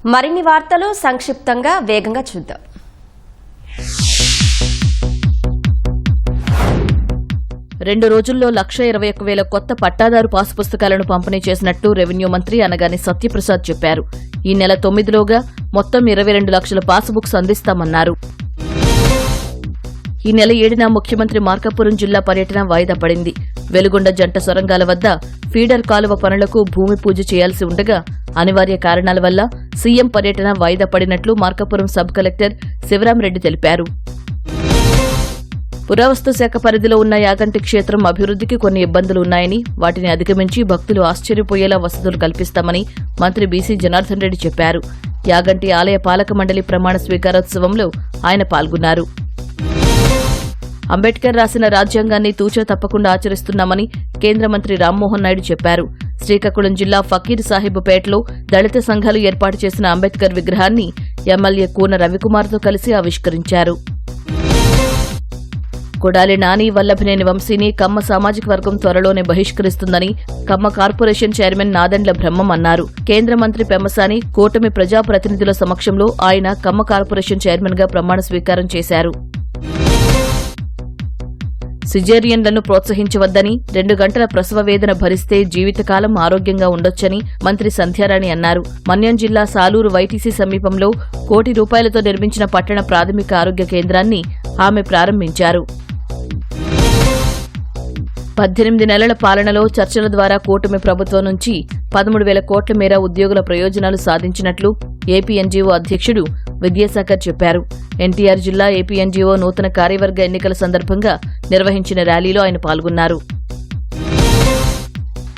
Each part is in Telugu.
మరిన్ని వార్తలు సంక్షిప్తంగా వేగంగా చూద్దాం. రెండు రోజుల్లో 1,21,000 కొత్త పట్టాదారు పాసు పుస్తకాలను పంపిణీ చేసినట్టు రెవెన్యూ మంత్రి అనగాని సత్యప్రసాద్ చెప్పారు. ఈ నెల 9లోగా మొత్తం 22 లక్షల పాస్బుక్స్ అందిస్తామన్నారు. ఈ నెల 7న ముఖ్యమంత్రి మార్కాపురం జిల్లా పర్యటన వాయిదా పడింది. వెలుగొండ జంట సొరంగాల వద్ద ఫీడర్ కాలువ పనులకు భూమి పూజ చేయాల్సి ఉండగా అనివార్య కారణాల వల్ల సీఎం పర్యటన వాయిదా పడినట్లు మార్కాపురం సబ్ కలెక్టర్ శివరాంరెడ్డి తెలిపారు. పురావస్తు శాఖ పరిధిలో ఉన్న యాగంటి క్షేత్రం అభివృద్ధికి కొన్ని ఇబ్బందులు ఉన్నాయని, వాటిని అధిగమించి భక్తులు ఆశ్చర్యపోయేలా వసతులు కల్పిస్తామని మంత్రి బీసీ జనార్దన్ రెడ్డి చెప్పారు. యాగంటి ఆలయ పాలక మండలి ప్రమాణ స్వీకారోత్సవంలో ఆయన పాల్గొన్నారు. అంబేద్కర్ రాసిన రాజ్యాంగాన్ని తూచా తప్పకుండా ఆచరిస్తున్నామని కేంద్ర మంత్రి రామ్మోహన్ నాయుడు చెప్పారు. శ్రీకాకుళం జిల్లా ఫకీర్ సాహిబుపేటలో దళిత సంఘాలు ఏర్పాటు చేసిన అంబేద్కర్ విగ్రహాన్ని ఎమ్మెల్యే కూన రవికుమార్తో కలిసి ఆవిష్కరించారు. కొడాలి నాని, వల్లభనేని వంశీని కమ్మ సామాజిక వర్గం త్వరలోనే బహిష్కరిస్తుందని కమ్మ కార్పొరేషన్ చైర్మన్ నాదెండ్ల బ్రహ్మం అన్నారు. కేంద్ర మంత్రి పెమ్మసాని, కూటమి ప్రజాప్రతినిధుల సమక్షంలో ఆయన కమ్మ కార్పొరేషన్ చైర్మన్ గా ప్రమాణ స్వీకారం చేశారు. సిజేరియన్లను ప్రోత్సహించవద్దని, 2 గంటల ప్రసవ వేదన భరిస్తే జీవితకాలం ఆరోగ్యంగా ఉండొచ్చని మంత్రి సంధ్యారాణి అన్నారు. మన్యం జిల్లా సాలూరు వైటీసీ సమీపంలో ₹1 కోటి నిర్మించిన పట్టణ ప్రాథమిక ఆరోగ్య కేంద్రాన్ని ఆమె ప్రారంభించారు. 18 నెలల పాలనలో చర్చల ద్వారా కూటమి ప్రభుత్వం నుంచి 13,000 కోట్ల మేర ఉద్యోగుల ప్రయోజనాలు సాధించినట్లు ఏపీ ఎన్జీఓ అధ్యక్షుడు విద్యాసాగర్ చెప్పారు. ఎన్టీఆర్ జిల్లా ఏపీ ఎన్జీఓ నూతన కార్యవర్గ ఎన్నికల సందర్భంగా నిర్వహించిన ర్యాలీలో ఆయన పాల్గొన్నారు.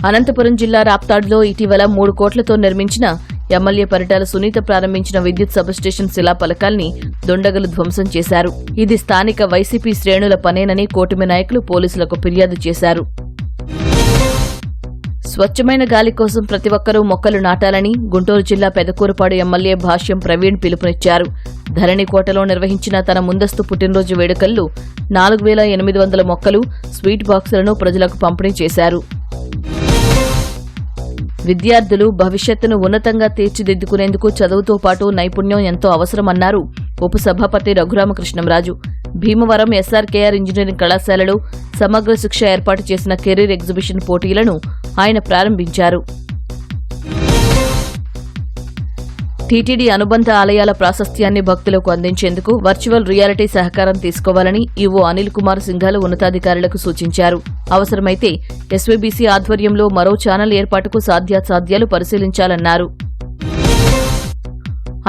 అనంతపురం జిల్లా రాప్తాడులో ఇటీవల 3 కోట్లతో నిర్మించిన ఎమ్మెల్యే పరిటాల సునీత ప్రారంభించిన విద్యుత్ సబ్స్టేషన్ శిలాఫలకాల్ని దుండగులు ధ్వంసం చేశారు. ఇది స్థానిక వైసీపీ శ్రేణుల పనేనని కూటమి నాయకులు పోలీసులకు ఫిర్యాదు చేశారు. స్వచ్ఛమైన గాలి కోసం ప్రతి ఒక్కరూ మొక్కలు నాటాలని గుంటూరు జిల్లా పెదకూరుపాడు ఎమ్మెల్యే భాష్యం ప్రవీణ్ పిలుపునిచ్చారు. ధరణికోటలో నిర్వహించిన తన ముందస్తు పుట్టినరోజు వేడుకల్లో 4,800 మొక్కలు, స్వీట్ బాక్సులను ప్రజలకు పంపిణీ చేశారు. విద్యార్థులు భవిష్యత్తును ఉన్నతంగా తీర్చిదిద్దుకునేందుకు చదువుతో పాటు నైపుణ్యం ఎంతో అవసరమన్నారు ఉపసభాపతి రఘురామకృష్ణంరాజు. భీమవరం ఎస్ఆర్కేఆర్ ఇంజనీరింగ్ కళాశాలలో సమగ్ర శిక్ష ఏర్పాటు చేసిన కెరీర్ ఎగ్జిబిషన్ పోటీలను ఆయన ప్రారంభించారు. టీటీడీ అనుబంధ ఆలయాల ప్రాశస్త్యాన్ని భక్తులకు అందించేందుకు వర్చువల్ రియాలిటీ సహకారం తీసుకోవాలని ఈవో అనిల్ కుమార్ సింఘాల్ ఉన్నతాధికారులకు సూచించారు. అవసరమైతే ఎస్వీబీసీ ఆధ్వర్యంలో మరో ఛానల్ ఏర్పాటుకు సాధ్యాసాధ్యాలు పరిశీలించాలన్నారు.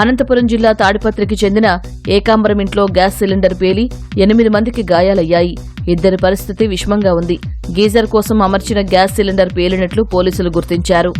అనంతపురం జిల్లా తాడిపత్రికి చెందిన ఏకాంబరం ఇంట్లో గ్యాస్ సిలిండర్ పేలి 8 మందికి గాయాలయ్యాయి. 2 పరిస్థితి విషమంగా ఉంది. గీజర్ కోసం అమర్చిన గ్యాస్ సిలిండర్ పేలినట్లు పోలీసులు గుర్తించారు.